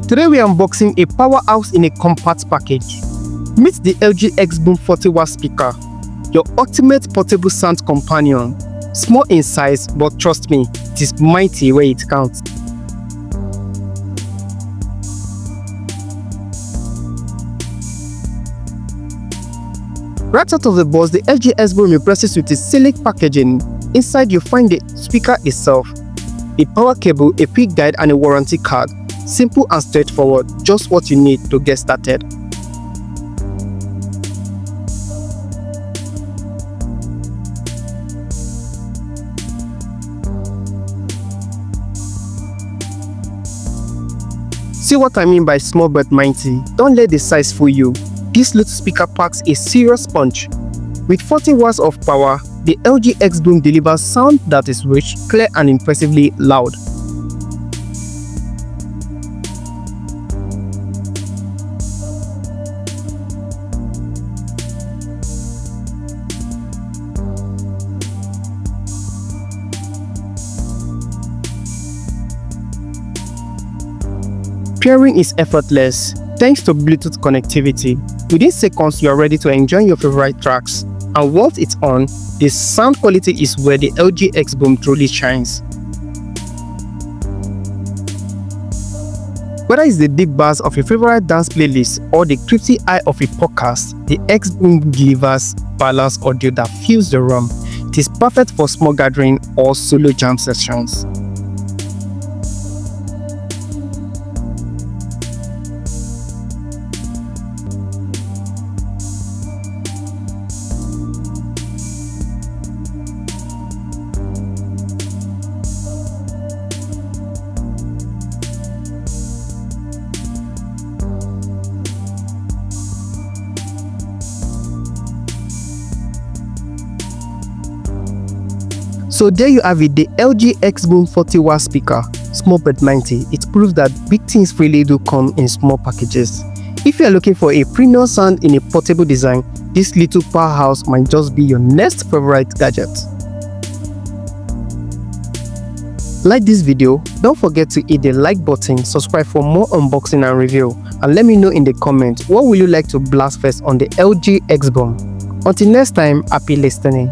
Today we are unboxing a powerhouse in a compact package. Meet the LG XBOOM 40W speaker, your ultimate portable sound companion. Small in size, but trust me, it is mighty where it counts. Right out of the box, the LG XBOOM impresses with its sleek packaging. Inside you find the speaker itself, a power cable, a quick guide and a warranty card. Simple and straightforward, just what you need to get started. See what I mean by small but mighty? Don't let the size fool you. This little speaker packs a serious punch. With 40 watts of power, the LG XBOOM delivers sound that is rich, clear and impressively loud. Pairing is effortless thanks to Bluetooth connectivity. Within seconds, you are ready to enjoy your favorite tracks. And once it's on, the sound quality is where the LG XBOOM truly shines. Whether it's the deep bass of your favorite dance playlist or the creepy eye of a podcast, the XBOOM delivers balanced audio that fills the room. It is perfect for small gathering or solo jam sessions. So there you have it, the LG XBOOM 40W speaker. Small but mighty. It proves that big things really do come in small packages. If you are looking for a premium sound in a portable design, this little powerhouse might just be your next favorite gadget. Like this video, don't forget to hit the like button, subscribe for more unboxing and review, and let me know in the comments what will you like to blast first on the LG XBOOM. Until next time, happy listening.